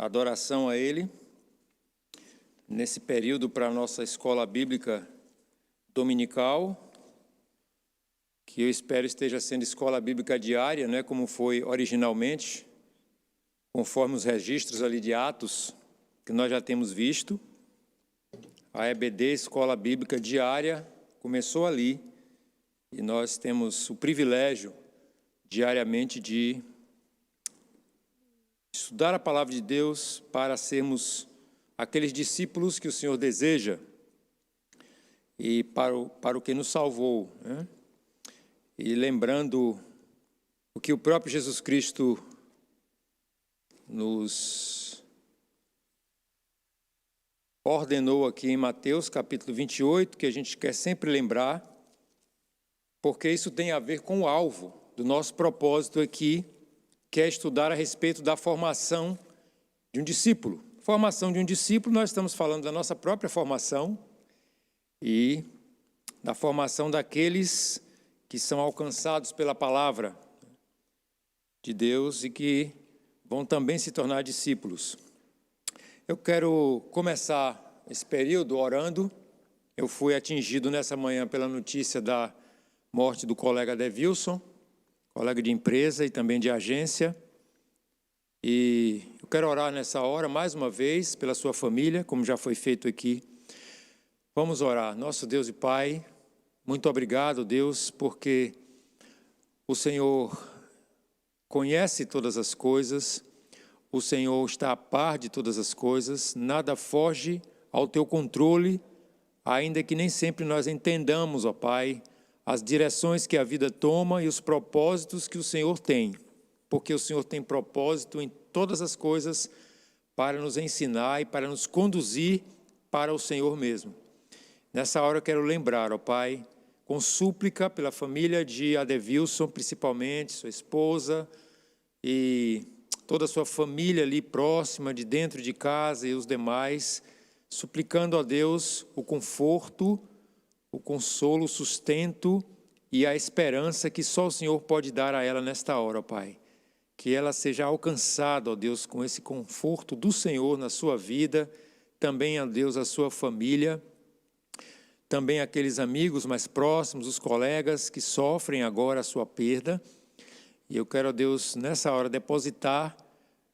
adoração a Ele, nesse período para a nossa escola bíblica dominical, que eu espero esteja sendo escola bíblica diária, né, como foi originalmente, conforme os registros ali de Atos, que nós já temos visto. A EBD, Escola Bíblica Diária, começou ali, e nós temos o privilégio, diariamente, de estudar a Palavra de Deus para sermos aqueles discípulos que o Senhor deseja e para o que nos salvou, né? E lembrando o que o próprio Jesus Cristo nos ordenou aqui em Mateus, capítulo 28, que a gente quer sempre lembrar, porque isso tem a ver com o alvo do nosso propósito aqui, que é estudar a respeito da formação de um discípulo. Formação de um discípulo, nós estamos falando da nossa própria formação e da formação daqueles que são alcançados pela palavra de Deus e que vão também se tornar discípulos. Eu quero começar esse período orando. Eu fui atingido nessa manhã pela notícia da morte do colega Devilson, colega de empresa e também de agência. E eu quero orar nessa hora, mais uma vez, pela sua família, como já foi feito aqui. Vamos orar. Nosso Deus e Pai, muito obrigado, Deus, porque o Senhor conhece todas as coisas, o Senhor está a par de todas as coisas, nada foge ao teu controle, ainda que nem sempre nós entendamos, ó Pai, as direções que a vida toma e os propósitos que o Senhor tem, porque o Senhor tem propósito em todas as coisas para nos ensinar e para nos conduzir para o Senhor mesmo. Nessa hora eu quero lembrar, ó Pai, com súplica pela família de Adevilson, principalmente, sua esposa e toda a sua família ali próxima, de dentro de casa e os demais, suplicando a Deus o conforto, o consolo, o sustento e a esperança que só o Senhor pode dar a ela nesta hora, ó Pai. Que ela seja alcançada, ó Deus, com esse conforto do Senhor na sua vida, também, ó Deus, a sua família, também aqueles amigos mais próximos, os colegas que sofrem agora a sua perda. E eu quero, ó Deus, nessa hora depositar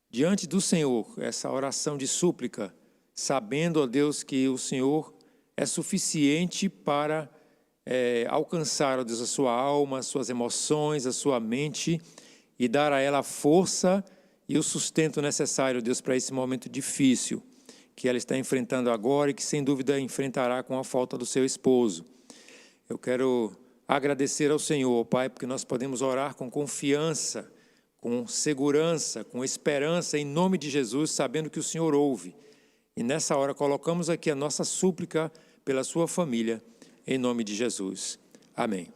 diante do Senhor essa oração de súplica, sabendo, ó Deus, que o Senhor é suficiente para alcançar, ó Deus, a sua alma, as suas emoções, a sua mente e dar a ela a força e o sustento necessário, ó Deus, para esse momento difícil que ela está enfrentando agora e que, sem dúvida, enfrentará com a falta do seu esposo. Eu quero agradecer ao Senhor, Pai, porque nós podemos orar com confiança, com segurança, com esperança, em nome de Jesus, sabendo que o Senhor ouve. E nessa hora colocamos aqui a nossa súplica pela sua família, em nome de Jesus. Amém.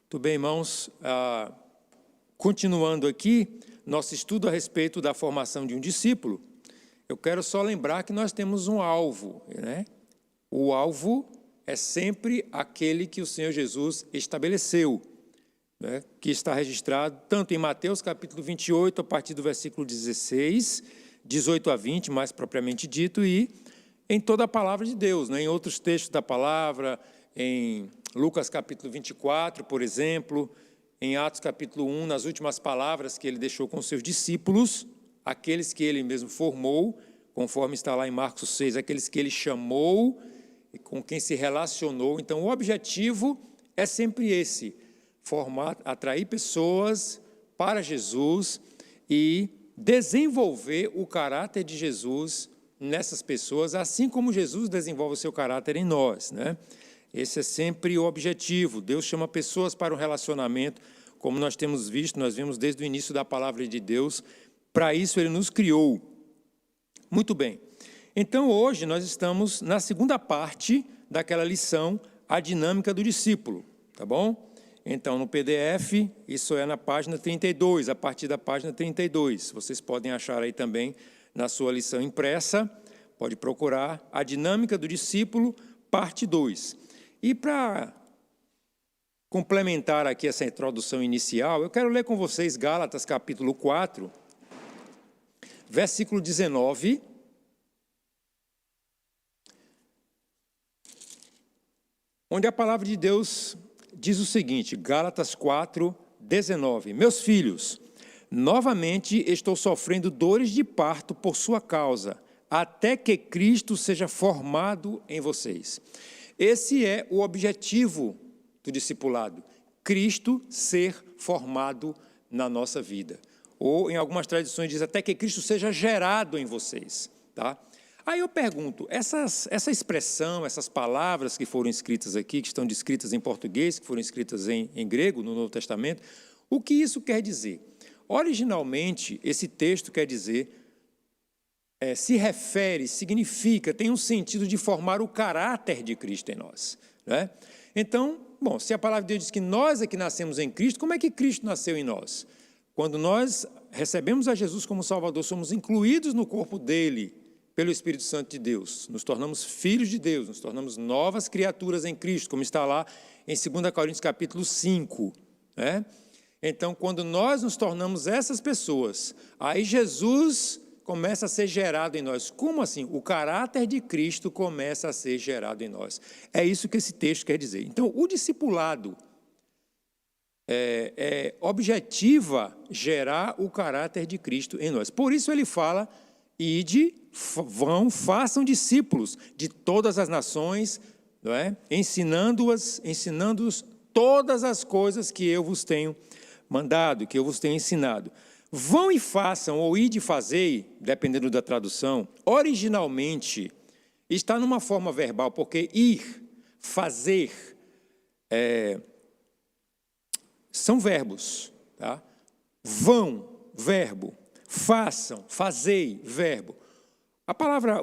Muito bem, irmãos. Continuando aqui, nosso estudo a respeito da formação de um discípulo, eu quero só lembrar que nós temos um alvo, né? O alvo é sempre aquele que o Senhor Jesus estabeleceu, né? Que está registrado tanto em Mateus capítulo 28, a partir do versículo 16, 18 a 20, mais propriamente dito, e em toda a palavra de Deus, né? Em outros textos da palavra, em Lucas capítulo 24, por exemplo, em Atos capítulo 1, nas últimas palavras que ele deixou com seus discípulos, aqueles que ele mesmo formou, conforme está lá em Marcos 6, aqueles que ele chamou e com quem se relacionou. Então, o objetivo é sempre esse, formar, atrair pessoas para Jesus e desenvolver o caráter de Jesus nessas pessoas, assim como Jesus desenvolve o seu caráter em nós, né? Esse é sempre o objetivo. Deus chama pessoas para um relacionamento, como nós temos visto, nós vimos desde o início da palavra de Deus. Para isso ele nos criou. Muito bem. Então hoje nós estamos na segunda parte daquela lição, a dinâmica do discípulo, tá bom? Então no PDF, isso é na página 32, a partir da página 32. Vocês podem achar aí também na sua lição impressa, pode procurar a dinâmica do discípulo, parte 2. E para complementar aqui essa introdução inicial, eu quero ler com vocês Gálatas capítulo 4, versículo 19, onde a palavra de Deus diz o seguinte, Gálatas 4, 19. Meus filhos, novamente estou sofrendo dores de parto por sua causa, até que Cristo seja formado em vocês. Esse é o objetivo do discipulado, Cristo ser formado na nossa vida. Ou, em algumas tradições, diz até que Cristo seja gerado em vocês. Tá? Aí eu pergunto, essa expressão, essas palavras que foram escritas aqui, que estão descritas em português, que foram escritas em grego, no Novo Testamento, o que isso quer dizer? Originalmente, esse texto quer dizer, se refere, significa, tem um sentido de formar o caráter de Cristo em nós. Né? Então, bom, se a palavra de Deus diz que nós é que nascemos em Cristo, como é que Cristo nasceu em nós? Quando nós recebemos a Jesus como Salvador, somos incluídos no corpo dele, pelo Espírito Santo de Deus, nos tornamos filhos de Deus, nos tornamos novas criaturas em Cristo, como está lá em 2 Coríntios capítulo 5. Né? Então, quando nós nos tornamos essas pessoas, aí Jesus começa a ser gerado em nós. Como assim? O caráter de Cristo começa a ser gerado em nós. É isso que esse texto quer dizer. Então, o discipulado objetiva gerar o caráter de Cristo em nós. Por isso ele fala, ide, façam discípulos de todas as nações, não é? Ensinando-os todas as coisas que eu vos tenho mandado, que eu vos tenho ensinado. Vão e façam, ou ide e fazei, dependendo da tradução, originalmente está numa forma verbal, porque ir, fazer, são verbos. Tá? Vão, verbo, façam, fazei, verbo.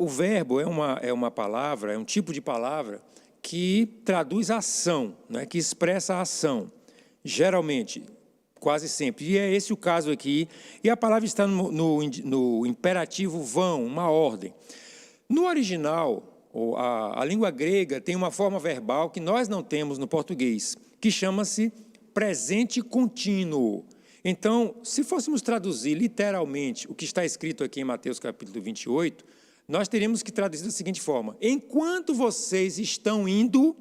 O verbo é uma palavra, é um tipo de palavra que traduz ação, né, que expressa a ação, geralmente, quase sempre. E é esse o caso aqui. E a palavra está no imperativo vão, uma ordem. No original, a língua grega tem uma forma verbal que nós não temos no português, que chama-se presente contínuo. Então, se fôssemos traduzir literalmente o que está escrito aqui em Mateus capítulo 28, nós teríamos que traduzir da seguinte forma: enquanto vocês estão indo,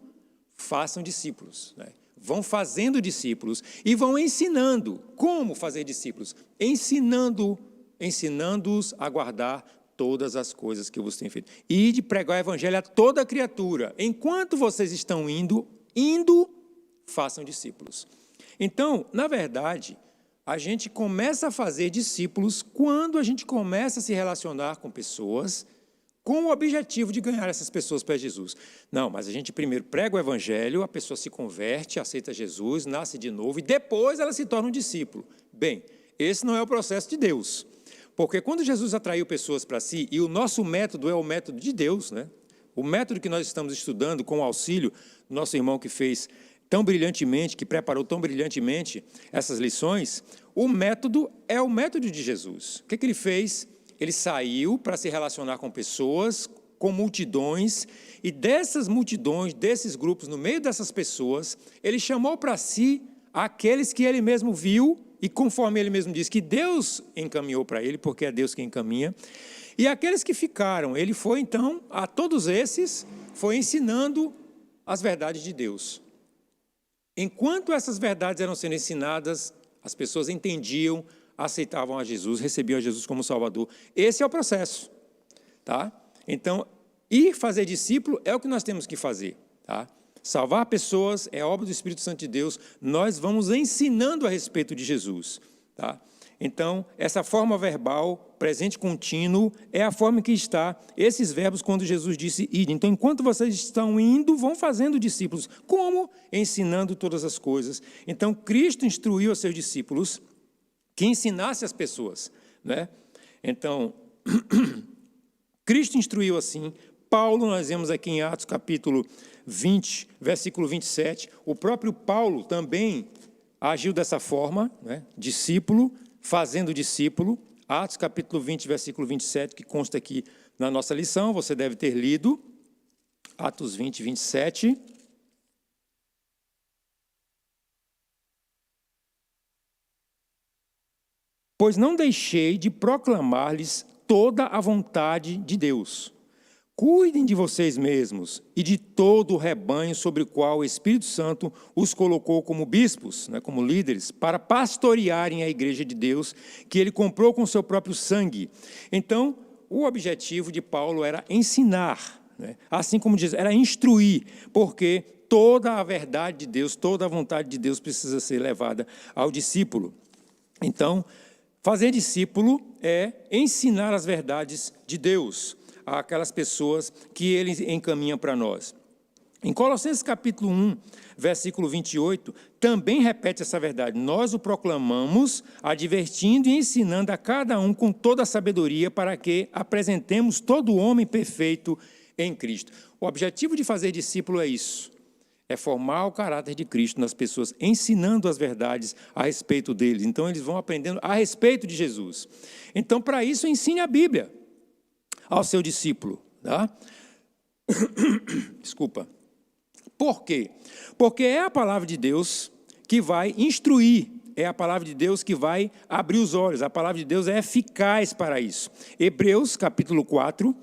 façam discípulos. Né? Vão fazendo discípulos e vão ensinando. Como fazer discípulos? Ensinando-os a guardar todas as coisas que eu vos tenho feito. E de pregar o evangelho a toda criatura. Enquanto vocês estão indo, façam discípulos. Então, na verdade, a gente começa a fazer discípulos quando a gente começa a se relacionar com pessoas com o objetivo de ganhar essas pessoas para Jesus. Não, mas a gente primeiro prega o evangelho, a pessoa se converte, aceita Jesus, nasce de novo e depois ela se torna um discípulo. Bem, esse não é o processo de Deus. Porque quando Jesus atraiu pessoas para si, e o nosso método é o método de Deus, né? O método que nós estamos estudando com o auxílio do nosso irmão que fez tão brilhantemente, que preparou tão brilhantemente essas lições, o método é o método de Jesus. O que ele fez? Ele saiu para se relacionar com pessoas, com multidões, e dessas multidões, desses grupos, no meio dessas pessoas, ele chamou para si aqueles que ele mesmo viu, e conforme ele mesmo disse, que Deus encaminhou para ele, porque é Deus quem encaminha, e aqueles que ficaram, ele foi então, a todos esses, foi ensinando as verdades de Deus. Enquanto essas verdades eram sendo ensinadas, as pessoas entendiam, aceitavam a Jesus, recebiam a Jesus como Salvador. Esse é o processo. Tá? Então, ir fazer discípulo é o que nós temos que fazer. Tá? Salvar pessoas é obra do Espírito Santo de Deus. Nós vamos ensinando a respeito de Jesus. Tá? Então, essa forma verbal, presente contínuo, é a forma que está esses verbos quando Jesus disse ide. Então, enquanto vocês estão indo, vão fazendo discípulos. Como? Ensinando todas as coisas. Então, Cristo instruiu a seus discípulos que ensinasse as pessoas. Né? Então, Cristo instruiu assim. Paulo, nós vemos aqui em Atos capítulo 20, versículo 27, o próprio Paulo também agiu dessa forma, né? Discípulo, fazendo discípulo. Atos capítulo 20, versículo 27, que consta aqui na nossa lição, você deve ter lido. Atos 20, 27. Pois não deixei de proclamar-lhes toda a vontade de Deus. Cuidem de vocês mesmos e de todo o rebanho sobre o qual o Espírito Santo os colocou como bispos, como líderes, para pastorearem a igreja de Deus, que ele comprou com seu próprio sangue. Então, o objetivo de Paulo era ensinar, assim como diz, era instruir, porque toda a verdade de Deus, toda a vontade de Deus precisa ser levada ao discípulo. Então, fazer discípulo é ensinar as verdades de Deus àquelas pessoas que ele encaminha para nós. Em Colossenses capítulo 1, versículo 28, também repete essa verdade. Nós o proclamamos, advertindo e ensinando a cada um com toda a sabedoria para que apresentemos todo o homem perfeito em Cristo. O objetivo de fazer discípulo é isso. É formar o caráter de Cristo nas pessoas, ensinando as verdades a respeito deles. Então, eles vão aprendendo a respeito de Jesus. Então, para isso, ensine a Bíblia ao seu discípulo. Tá? Desculpa. Por quê? Porque é a palavra de Deus que vai instruir, é a palavra de Deus que vai abrir os olhos. A palavra de Deus é eficaz para isso. Hebreus, capítulo 4,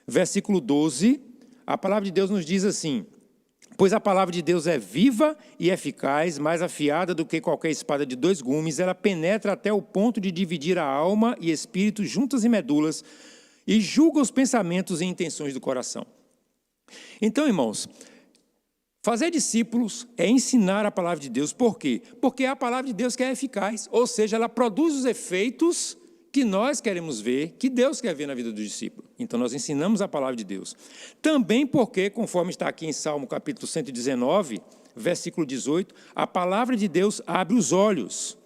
versículo 12, a palavra de Deus nos diz assim: pois a palavra de Deus é viva e eficaz, mais afiada do que qualquer espada de 2 gumes, ela penetra até o ponto de dividir a alma e espírito, juntas e medulas, e julga os pensamentos e intenções do coração. Então, irmãos, fazer discípulos é ensinar a palavra de Deus. Por quê? Porque é a palavra de Deus que é eficaz, ou seja, ela produz os efeitos que nós queremos ver, que Deus quer ver na vida do discípulo. Então, nós ensinamos a palavra de Deus. Também porque, conforme está aqui em Salmo capítulo 119, versículo 18, a palavra de Deus abre os olhos.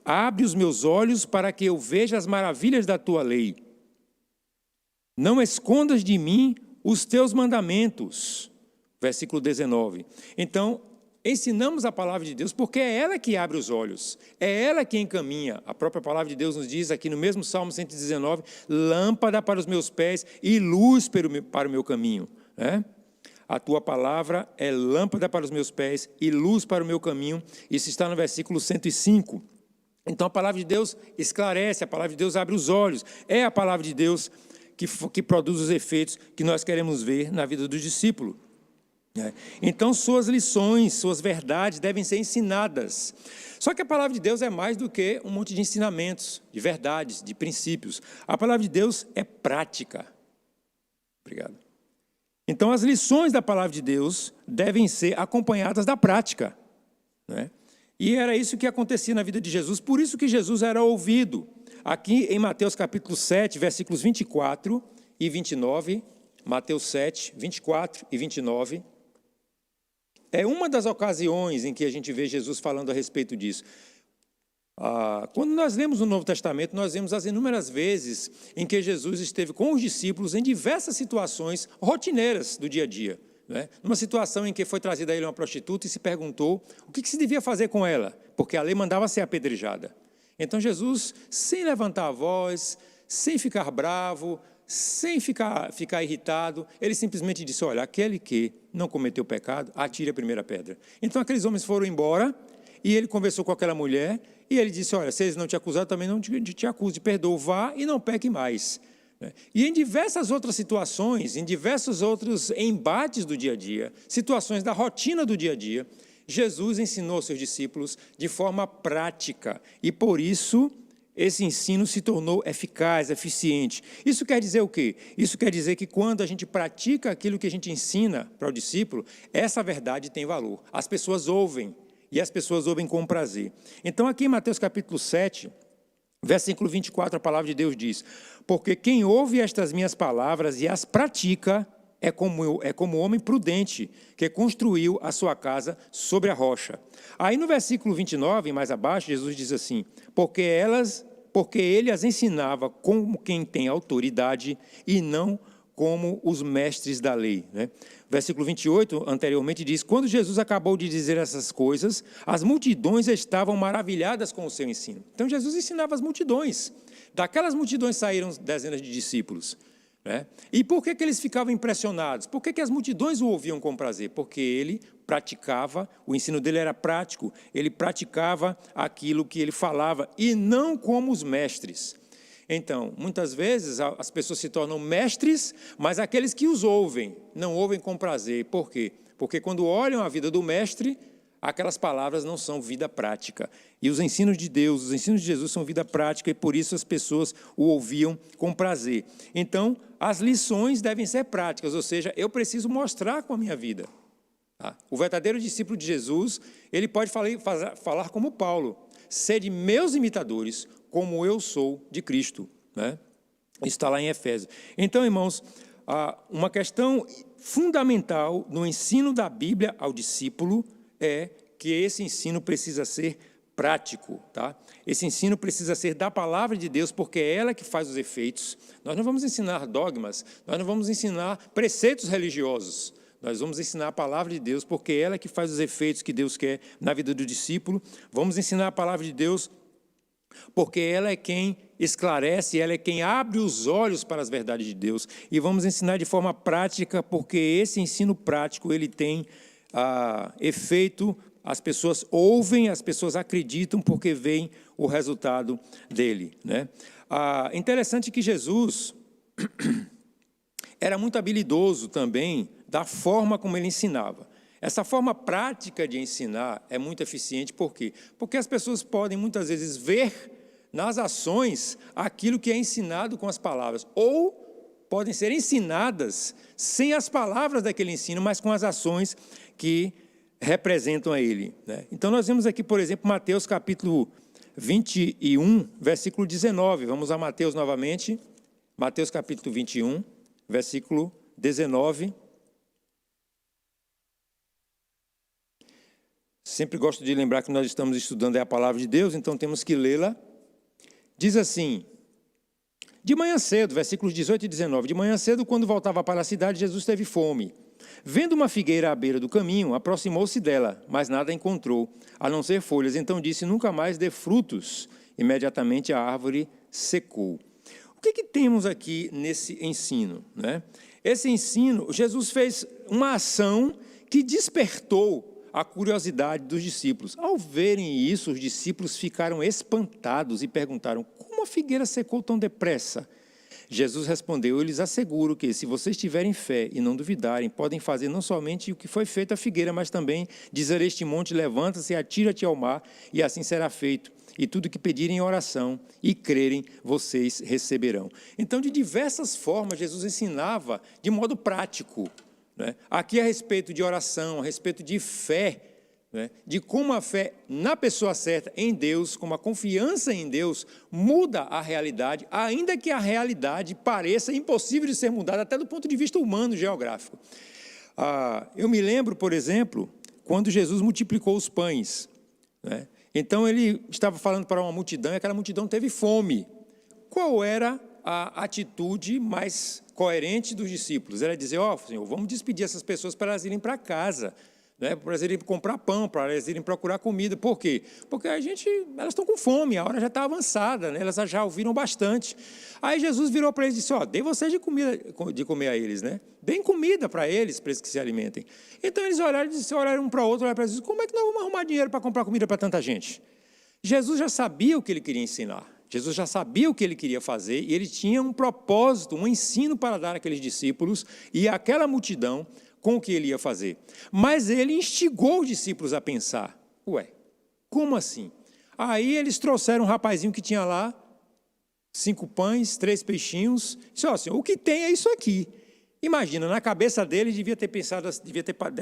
Abre os meus olhos para que eu veja as maravilhas da tua lei. Não escondas de mim os teus mandamentos. Versículo 19. Então, ensinamos a palavra de Deus porque é ela que abre os olhos, é ela que encaminha. A própria palavra de Deus nos diz aqui no mesmo Salmo 119, lâmpada para os meus pés e luz para o meu caminho. A tua palavra é lâmpada para os meus pés e luz para o meu caminho. Isso está no versículo 105. Então, a palavra de Deus esclarece, a palavra de Deus abre os olhos. É a palavra de Deus que produz os efeitos que nós queremos ver na vida do discípulo. Então, suas lições, suas verdades devem ser ensinadas. Só que a palavra de Deus é mais do que um monte de ensinamentos, de verdades, de princípios. A palavra de Deus é prática. Obrigado. Então, as lições da palavra de Deus devem ser acompanhadas da prática. E era isso que acontecia na vida de Jesus, por isso que Jesus era ouvido. Aqui em Mateus capítulo 7, versículos 24 e 29, Mateus 7, 24 e 29, é uma das ocasiões em que a gente vê Jesus falando a respeito disso. Quando nós lemos o Novo Testamento, nós vemos as inúmeras vezes em que Jesus esteve com os discípulos em diversas situações rotineiras do dia a dia. Numa situação em que foi trazida a ele uma prostituta e se perguntou o que se devia fazer com ela, porque a lei mandava ser apedrejada. Então Jesus, sem levantar a voz, sem ficar bravo, sem ficar irritado, ele simplesmente disse: olha, aquele que não cometeu pecado, atire a primeira pedra. Então aqueles homens foram embora e ele conversou com aquela mulher e ele disse: olha, se eles não te acusaram, também não te acuse, perdoa, vá e não peque mais. E em diversas outras situações, em diversos outros embates do dia a dia, situações da rotina do dia a dia, Jesus ensinou aos seus discípulos de forma prática e, por isso, esse ensino se tornou eficaz, eficiente. Isso quer dizer o quê? Isso quer dizer que quando a gente pratica aquilo que a gente ensina para o discípulo, essa verdade tem valor. As pessoas ouvem, e as pessoas ouvem com prazer. Então, aqui em Mateus capítulo 7, versículo 24, a palavra de Deus diz: porque quem ouve estas minhas palavras e as pratica é como o homem prudente que construiu a sua casa sobre a rocha. Aí no versículo 29, mais abaixo, Jesus diz assim: porque ele as ensinava como quem tem autoridade e não como os mestres da lei. Versículo 28, anteriormente, diz: quando Jesus acabou de dizer essas coisas, as multidões estavam maravilhadas com o seu ensino. Então Jesus ensinava as multidões. Daquelas multidões saíram dezenas de discípulos. E por que eles ficavam impressionados? Por que as multidões o ouviam com prazer? Porque ele praticava, o ensino dele era prático, ele praticava aquilo que ele falava, e não como os mestres. Então, muitas vezes as pessoas se tornam mestres, mas aqueles que os ouvem, não ouvem com prazer. Por quê? Porque quando olham a vida do mestre, aquelas palavras não são vida prática. E os ensinos de Deus, os ensinos de Jesus são vida prática e por isso as pessoas o ouviam com prazer. Então, as lições devem ser práticas, ou seja, eu preciso mostrar com a minha vida. Tá? O verdadeiro discípulo de Jesus, ele pode falar como Paulo: sede meus imitadores, como eu sou de Cristo. Né? Isso está lá em Efésios. Então, irmãos, uma questão fundamental no ensino da Bíblia ao discípulo é que esse ensino precisa ser prático. Tá? Esse ensino precisa ser da palavra de Deus, porque é ela que faz os efeitos. Nós não vamos ensinar dogmas, nós não vamos ensinar preceitos religiosos. Nós vamos ensinar a palavra de Deus, porque é ela que faz os efeitos que Deus quer na vida do discípulo. Vamos ensinar a palavra de Deus, porque ela é quem esclarece, ela é quem abre os olhos para as verdades de Deus. E vamos ensinar de forma prática, porque esse ensino prático ele tem efeito. As pessoas ouvem, as pessoas acreditam, porque veem o resultado dele. Né? Interessante que Jesus era muito habilidoso também da forma como ele ensinava. Essa forma prática de ensinar é muito eficiente, por quê? Porque as pessoas podem muitas vezes ver nas ações aquilo que é ensinado com as palavras, ou podem ser ensinadas sem as palavras daquele ensino, mas com as ações que representam a ele. Né? Então nós vemos aqui, por exemplo, Mateus capítulo 21, versículo 19. Vamos a Mateus novamente, Mateus capítulo 21, versículo 19. Sempre gosto de lembrar que nós estamos estudando a palavra de Deus, então temos que lê-la. Diz assim: de manhã cedo, versículos 18 e 19, de manhã cedo, quando voltava para a cidade, Jesus teve fome. Vendo uma figueira à beira do caminho, aproximou-se dela, mas nada encontrou, a não ser folhas. Então disse: nunca mais dê frutos. Imediatamente a árvore secou. O que temos aqui nesse ensino? Né? Esse ensino, Jesus fez uma ação que despertou a curiosidade dos discípulos. Ao verem isso, os discípulos ficaram espantados e perguntaram: como a figueira secou tão depressa? Jesus respondeu: eu lhes asseguro que, se vocês tiverem fé e não duvidarem, podem fazer não somente o que foi feito à figueira, mas também dizer a este monte: levanta-se e atira-te ao mar, e assim será feito. E tudo que pedirem em oração e crerem, vocês receberão. Então, de diversas formas, Jesus ensinava de modo prático. Né? Aqui a respeito de oração, a respeito de fé, né? De como a fé na pessoa certa, em Deus, como a confiança em Deus, muda a realidade, ainda que a realidade pareça impossível de ser mudada, até do ponto de vista humano, geográfico. Eu me lembro, por exemplo, quando Jesus multiplicou os pães. Né? Então, ele estava falando para uma multidão, e aquela multidão teve fome. Qual era a atitude mais coerente dos discípulos? Era dizer: Senhor, vamos despedir essas pessoas para elas irem para casa, né? Para elas irem comprar pão, para elas irem procurar comida. Por quê? Porque elas estão com fome, a hora já está avançada, né? Elas já ouviram bastante. Aí Jesus virou para eles e disse: dê vocês de comer a eles, né? Deem comida para eles que se alimentem. Então eles olharam um para o outro, olharam para eles: como é que nós vamos arrumar dinheiro para comprar comida para tanta gente? Jesus já sabia o que ele queria ensinar. Jesus já sabia o que ele queria fazer e ele tinha um propósito, um ensino para dar àqueles discípulos e àquela multidão com o que ele ia fazer. Mas ele instigou os discípulos a pensar: como assim? Aí eles trouxeram um rapazinho que tinha lá 5 pães, 3 peixinhos. Disse: Senhor, o que tem é isso aqui. Imagina, na cabeça dele deve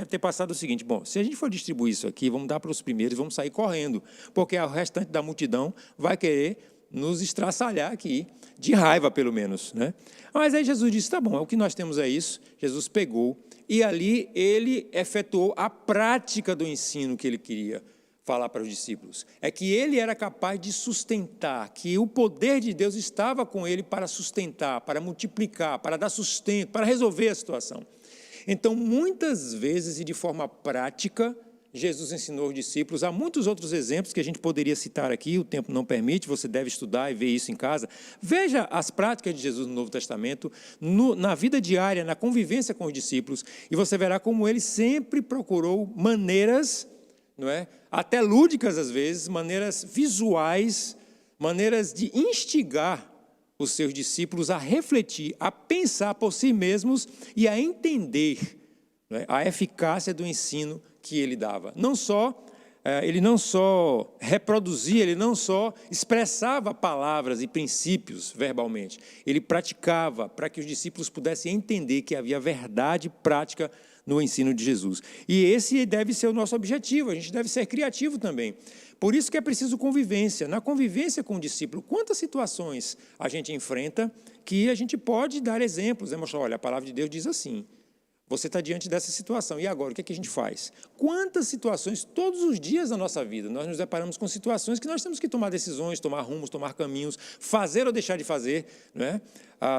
ter passado o seguinte: bom, se a gente for distribuir isso aqui, vamos dar para os primeiros, vamos sair correndo, porque o restante da multidão vai querer nos estraçalhar aqui, de raiva pelo menos. Né? Mas aí Jesus disse: tá bom, o que nós temos é isso. Jesus pegou e ali ele efetuou a prática do ensino que ele queria falar para os discípulos. É que ele era capaz de sustentar, que o poder de Deus estava com ele para sustentar, para multiplicar, para dar sustento, para resolver a situação. Então, muitas vezes e de forma prática, Jesus ensinou os discípulos. Há muitos outros exemplos que a gente poderia citar aqui, o tempo não permite, você deve estudar e ver isso em casa. Veja as práticas de Jesus no Novo Testamento, na vida diária, na convivência com os discípulos, e você verá como ele sempre procurou maneiras, não é? Até lúdicas às vezes, maneiras visuais, maneiras de instigar os seus discípulos a refletir, a pensar por si mesmos e a entender, né, a eficácia do ensino que ele dava. Ele não só reproduzia, ele não só expressava palavras e princípios verbalmente, ele praticava para que os discípulos pudessem entender que havia verdade prática no ensino de Jesus. E esse deve ser o nosso objetivo, a gente deve ser criativo também. Por isso que é preciso convivência. Na convivência com o discípulo, quantas situações a gente enfrenta que a gente pode dar exemplos, né? Mostrar, olha, a palavra de Deus diz assim, você está diante dessa situação, e agora, o que é que a gente faz? Quantas situações, todos os dias da nossa vida, nós nos deparamos com situações que nós temos que tomar decisões, tomar rumos, tomar caminhos, fazer ou deixar de fazer, né?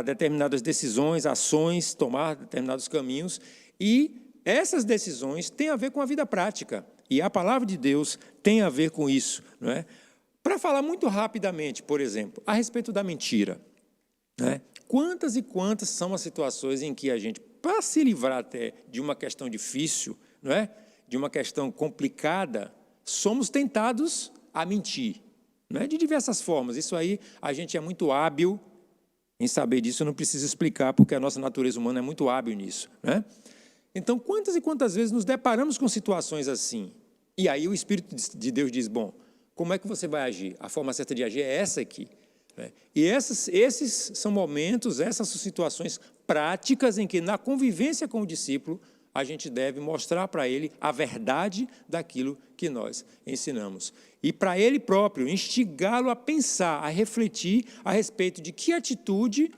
Determinadas decisões, ações, tomar determinados caminhos, e essas decisões têm a ver com a vida prática, e a palavra de Deus tem a ver com isso, não é? Para falar muito rapidamente, por exemplo, a respeito da mentira, né? Quantas e quantas são as situações em que a gente, para se livrar até de uma questão difícil, não é? De uma questão complicada, somos tentados a mentir, não é? De diversas formas. Isso aí a gente é muito hábil em saber disso, eu não preciso explicar, porque a nossa natureza humana é muito hábil nisso, né? Então, quantas e quantas vezes nos deparamos com situações assim? E aí o Espírito de Deus diz, bom, como é que você vai agir? A forma certa de agir é essa aqui. E esses são momentos, essas são situações práticas em que, na convivência com o discípulo, a gente deve mostrar para ele a verdade daquilo que nós ensinamos. E para ele próprio, instigá-lo a pensar, a refletir a respeito de que atitude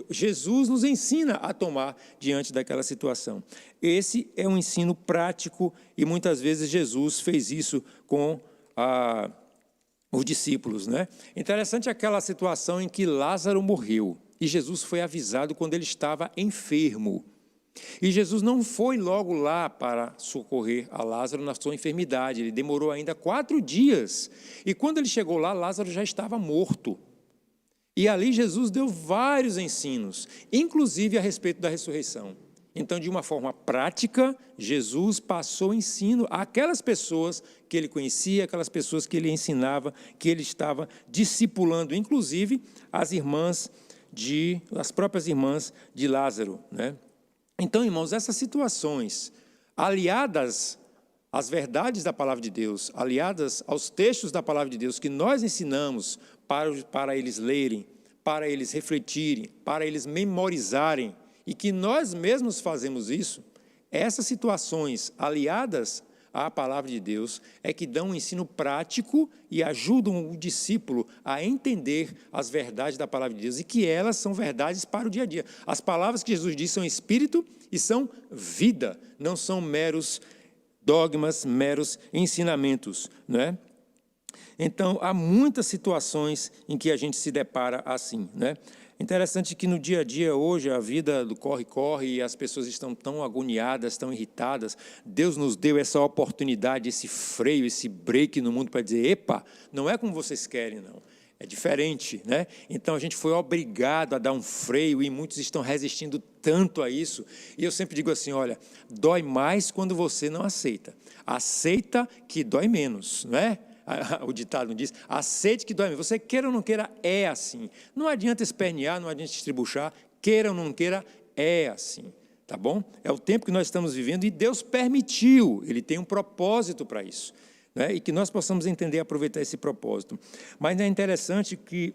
Jesus nos ensina a tomar diante daquela situação. Esse é um ensino prático e muitas vezes Jesus fez isso com os discípulos, né? Interessante aquela situação em que Lázaro morreu e Jesus foi avisado quando ele estava enfermo. E Jesus não foi logo lá para socorrer a Lázaro na sua enfermidade, ele demorou ainda 4 dias. E quando ele chegou lá, Lázaro já estava morto. E ali Jesus deu vários ensinos, inclusive a respeito da ressurreição. Então, de uma forma prática, Jesus passou ensino àquelas pessoas que ele conhecia, aquelas pessoas que ele ensinava, que ele estava discipulando, inclusive as próprias irmãs de Lázaro, né? Então, irmãos, essas situações, aliadas às verdades da palavra de Deus, aliadas aos textos da palavra de Deus que nós ensinamos para eles lerem, para eles refletirem, para eles memorizarem, e que nós mesmos fazemos isso, essas situações aliadas à palavra de Deus é que dão um ensino prático e ajudam o discípulo a entender as verdades da palavra de Deus e que elas são verdades para o dia a dia. As palavras que Jesus diz são espírito e são vida, não são meros dogmas, meros ensinamentos, não é? Então, há muitas situações em que a gente se depara assim, né? Interessante que no dia a dia, hoje, a vida do corre-corre e as pessoas estão tão agoniadas, tão irritadas. Deus nos deu essa oportunidade, esse freio, esse break no mundo para dizer, epa, não é como vocês querem, não. É diferente, né? Então, a gente foi obrigado a dar um freio e muitos estão resistindo tanto a isso. E eu sempre digo assim, olha, dói mais quando você não aceita. Aceita que dói menos, não é? O ditado diz, aceite que dói menos. Você queira ou não queira, é assim. Não adianta espernear, não adianta estribuchar, queira ou não queira, é assim. Tá bom? É o tempo que nós estamos vivendo e Deus permitiu, Ele tem um propósito para isso, né? E que nós possamos entender e aproveitar esse propósito. Mas é interessante que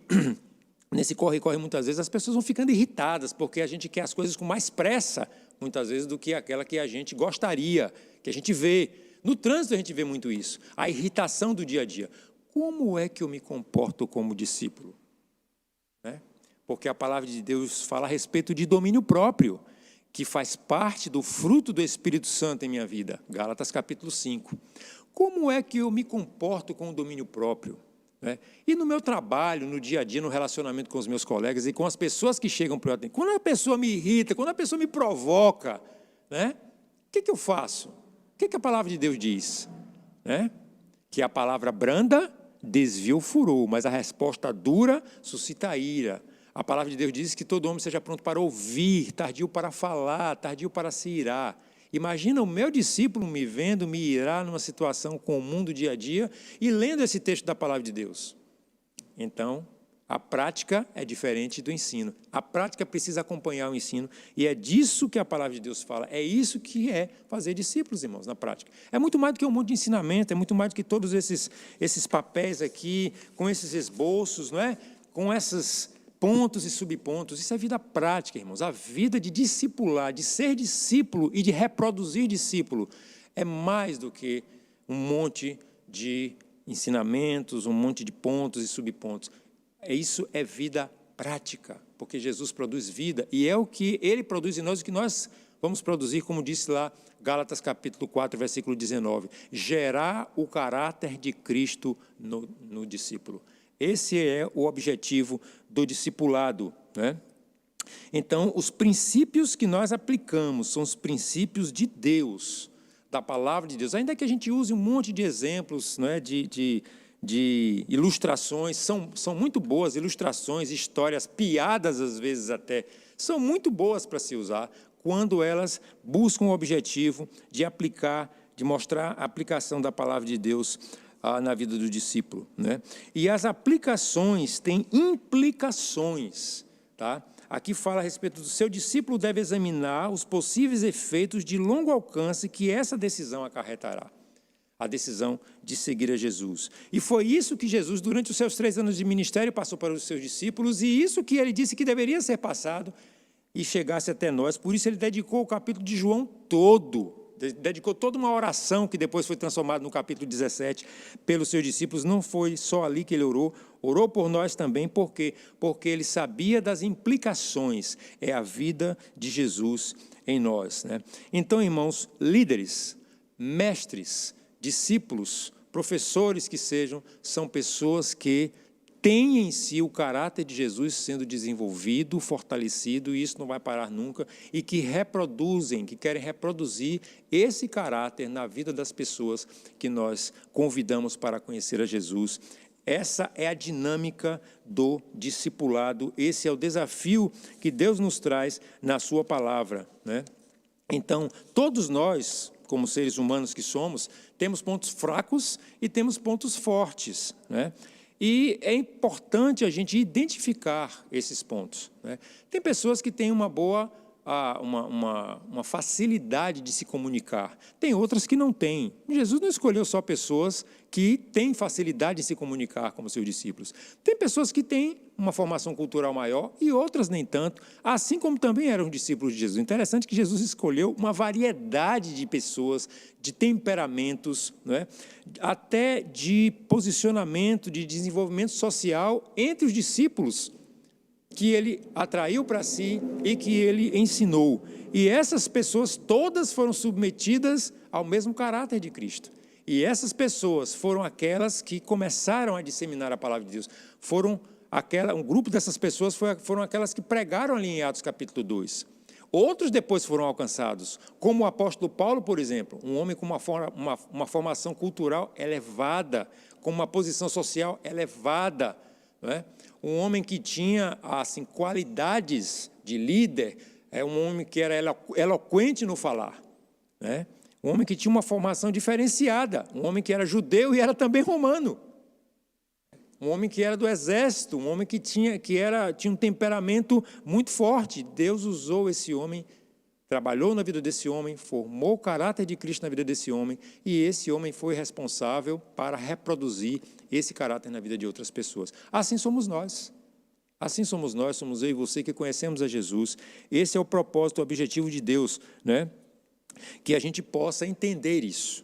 nesse corre-corre muitas vezes as pessoas vão ficando irritadas, porque a gente quer as coisas com mais pressa, muitas vezes, do que aquela que a gente gostaria, que a gente vê. No trânsito a gente vê muito isso, a irritação do dia a dia. Como é que eu me comporto como discípulo? Né? Porque a palavra de Deus fala a respeito de domínio próprio, que faz parte do fruto do Espírito Santo em minha vida. Gálatas capítulo 5. Como é que eu me comporto com o domínio próprio? Né? E no meu trabalho, no dia a dia, no relacionamento com os meus colegas e com as pessoas que chegam para eu, quando a pessoa me irrita, quando a pessoa me provoca, né? O que eu faço? O que a palavra de Deus diz? Né? Que a palavra branda desvia o furor, mas a resposta dura suscita a ira. A palavra de Deus diz que todo homem seja pronto para ouvir, tardio para falar, tardio para se irar. Imagina o meu discípulo me vendo me irar numa situação comum do dia a dia e lendo esse texto da palavra de Deus. Então, A prática é diferente do ensino. A prática precisa acompanhar o ensino, e é disso que a palavra de Deus fala. É isso que é fazer discípulos, irmãos, na prática. É muito mais do que um monte de ensinamento, é muito mais do que todos esses papéis aqui, com esses esboços, não é? Com esses pontos e subpontos. Isso é vida prática, irmãos. A vida de discipular, de ser discípulo e de reproduzir discípulo é mais do que um monte de ensinamentos, um monte de pontos e subpontos. Isso é vida prática, porque Jesus produz vida, e é o que Ele produz em nós, o que nós vamos produzir, como disse lá, Gálatas capítulo 4, versículo 19, gerar o caráter de Cristo no discípulo. Esse é o objetivo do discipulado, né? Então, os princípios que nós aplicamos são os princípios de Deus, da palavra de Deus, ainda que a gente use um monte de exemplos, não é, de ilustrações, são muito boas ilustrações, histórias, piadas às vezes até, são muito boas para se usar quando elas buscam o objetivo de aplicar, de mostrar a aplicação da palavra de Deus na vida do discípulo, né? E as aplicações têm implicações, tá? Aqui fala a respeito do seu discípulo deve examinar os possíveis efeitos de longo alcance que essa decisão acarretará. A decisão de seguir a Jesus. E foi isso que Jesus, durante os seus 3 anos de ministério, passou para os seus discípulos, e isso que ele disse que deveria ser passado e chegasse até nós. Por isso ele dedicou o capítulo de João todo, dedicou toda uma oração que depois foi transformada no capítulo 17 pelos seus discípulos. Não foi só ali que ele orou por nós também, porque ele sabia das implicações, é a vida de Jesus em nós, né? Então, irmãos, líderes, mestres, discípulos, professores que sejam, são pessoas que têm em si o caráter de Jesus sendo desenvolvido, fortalecido, e isso não vai parar nunca, e que reproduzem, que querem reproduzir esse caráter na vida das pessoas que nós convidamos para conhecer a Jesus. Essa é a dinâmica do discipulado, esse é o desafio que Deus nos traz na sua palavra, né? Então, todos nós, como seres humanos que somos, temos pontos fracos e temos pontos fortes, né? E é importante a gente identificar esses pontos, né? Tem pessoas que têm uma boa, uma facilidade de se comunicar, tem outras que não têm. Jesus não escolheu só pessoas que têm facilidade de se comunicar como seus discípulos. Tem pessoas que têm uma formação cultural maior e outras nem tanto, assim como também eram discípulos de Jesus. Interessante que Jesus escolheu uma variedade de pessoas, de temperamentos, né? Até de posicionamento, de desenvolvimento social entre os discípulos, que ele atraiu para si e que ele ensinou. E essas pessoas todas foram submetidas ao mesmo caráter de Cristo. E essas pessoas foram aquelas que começaram a disseminar a palavra de Deus. Um grupo dessas pessoas foram aquelas que pregaram ali em Atos capítulo 2. Outros depois foram alcançados, como o apóstolo Paulo, por exemplo, um homem com uma formação cultural elevada, com uma posição social elevada, não é? Um homem que tinha assim, qualidades de líder, um homem que era eloquente no falar, né? Um homem que tinha uma formação diferenciada, um homem que era judeu e era também romano, um homem que era do exército, um homem que tinha um temperamento muito forte. Deus usou esse homem, trabalhou na vida desse homem, formou o caráter de Cristo na vida desse homem, e esse homem foi responsável para reproduzir esse caráter na vida de outras pessoas. Assim somos nós. Assim somos nós, somos eu e você que conhecemos a Jesus. Esse é o propósito, o objetivo de Deus, né? Que a gente possa entender isso,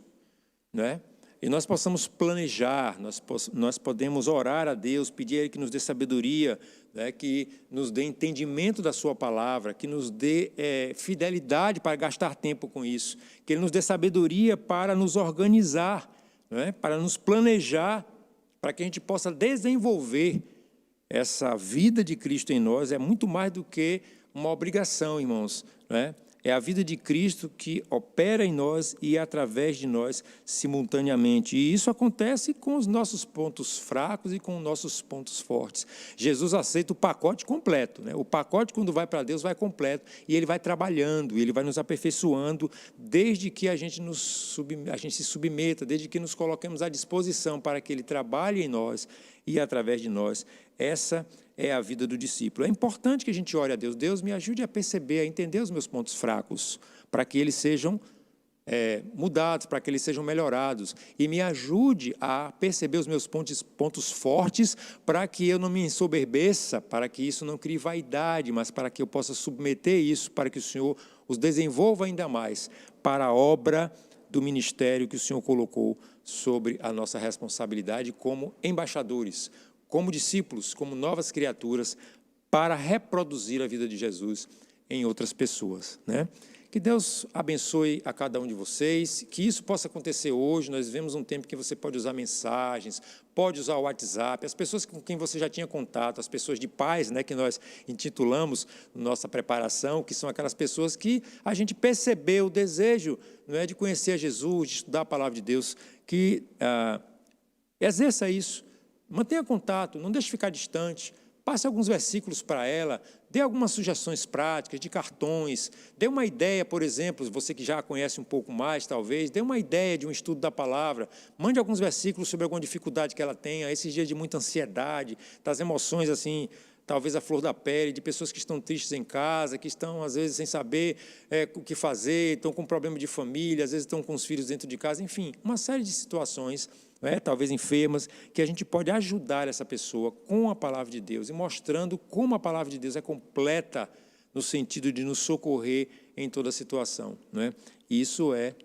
né? E nós possamos planejar, nós podemos orar a Deus, pedir a Ele que nos dê sabedoria, né, que nos dê entendimento da sua palavra, que nos dê fidelidade para gastar tempo com isso, que Ele nos dê sabedoria para nos organizar, né, para nos planejar, para que a gente possa desenvolver essa vida de Cristo em nós. É muito mais do que uma obrigação, irmãos, né? É a vida de Cristo que opera em nós e através de nós simultaneamente. E isso acontece com os nossos pontos fracos e com os nossos pontos fortes. Jesus aceita o pacote completo, né? O pacote, quando vai para Deus, vai completo. E Ele vai trabalhando, Ele vai nos aperfeiçoando, desde que a gente se submeta, desde que nos coloquemos à disposição para que Ele trabalhe em nós e através de nós. Essa é a vida do discípulo. É importante que a gente ore a Deus. Deus, me ajude a perceber, a entender os meus pontos fracos, para que eles sejam mudados, para que eles sejam melhorados. E me ajude a perceber os meus pontos fortes, para que eu não me ensoberbeça, para que isso não crie vaidade, mas para que eu possa submeter isso, para que o Senhor os desenvolva ainda mais para a obra do ministério que o Senhor colocou sobre a nossa responsabilidade como embaixadores, como discípulos, como novas criaturas, para reproduzir a vida de Jesus em outras pessoas, né? Que Deus abençoe a cada um de vocês, que isso possa acontecer hoje. Nós vivemos um tempo que você pode usar mensagens, pode usar o WhatsApp, as pessoas com quem você já tinha contato, as pessoas de paz, né, que nós intitulamos nossa preparação, que são aquelas pessoas que a gente percebeu o desejo, não é, de conhecer a Jesus, de estudar a palavra de Deus, que exerça isso, mantenha contato, não deixe ficar distante, passe alguns versículos para ela, dê algumas sugestões práticas de cartões, dê uma ideia, por exemplo, você que já a conhece um pouco mais, talvez, dê uma ideia de um estudo da palavra, mande alguns versículos sobre alguma dificuldade que ela tenha, esses dias de muita ansiedade, das emoções assim, talvez a flor da pele, de pessoas que estão tristes em casa, que estão, às vezes, sem saber o que fazer, estão com problema de família, às vezes estão com os filhos dentro de casa, enfim, uma série de situações, talvez enfermas, que a gente pode ajudar essa pessoa com a palavra de Deus e mostrando como a palavra de Deus é completa no sentido de nos socorrer em toda situação, E isso é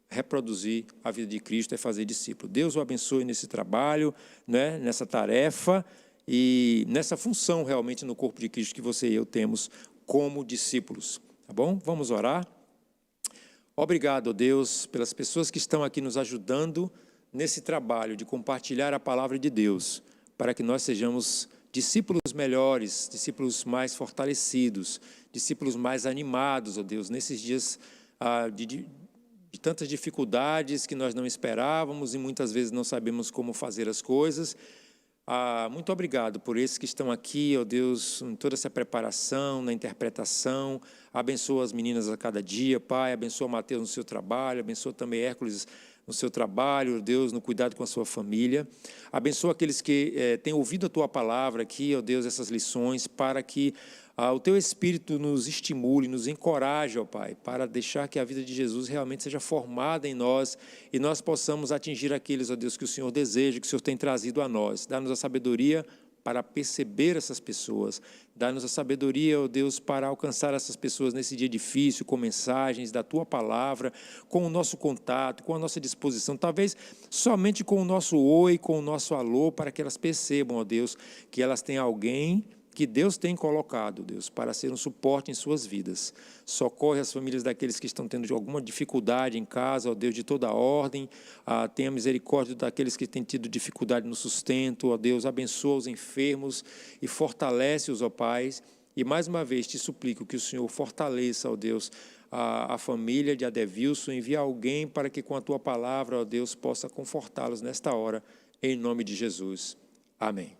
reproduzir a vida de Cristo, é fazer discípulo. Deus o abençoe nesse trabalho, nessa tarefa e nessa função realmente no corpo de Cristo que você e eu temos como discípulos, tá bom? Vamos orar. Obrigado, Deus, pelas pessoas que estão aqui nos ajudando nesse trabalho de compartilhar a palavra de Deus, para que nós sejamos discípulos melhores, discípulos mais fortalecidos, discípulos mais animados, ó Deus, nesses dias de tantas dificuldades que nós não esperávamos e muitas vezes não sabemos como fazer as coisas. Muito obrigado por esses que estão aqui, ó Deus, em toda essa preparação, na interpretação. Abençoa as meninas a cada dia, Pai, abençoa Mateus no seu trabalho, abençoa também Hércules no seu trabalho, Deus, no cuidado com a sua família. Abençoa aqueles que têm ouvido a Tua palavra aqui, ó Deus, essas lições, para que o Teu Espírito nos estimule, nos encoraje, ó Pai, para deixar que a vida de Jesus realmente seja formada em nós e nós possamos atingir aqueles, ó Deus, que o Senhor deseja, que o Senhor tem trazido a nós. Dá-nos a sabedoria para perceber essas pessoas. Dá-nos a sabedoria, ó Deus, para alcançar essas pessoas nesse dia difícil, com mensagens da Tua palavra, com o nosso contato, com a nossa disposição, talvez somente com o nosso oi, com o nosso alô, para que elas percebam, ó Deus, que elas têm alguém que Deus tem colocado, Deus, para ser um suporte em suas vidas. Socorre as famílias daqueles que estão tendo alguma dificuldade em casa, ó Deus, de toda a ordem. Tenha misericórdia daqueles que têm tido dificuldade no sustento, ó Deus. Abençoa os enfermos e fortalece-os, ó Pai. E mais uma vez te suplico que o Senhor fortaleça, ó Deus, a família de Adevilson. Envia alguém para que com a Tua palavra, ó Deus, possa confortá-los nesta hora, em nome de Jesus. Amém.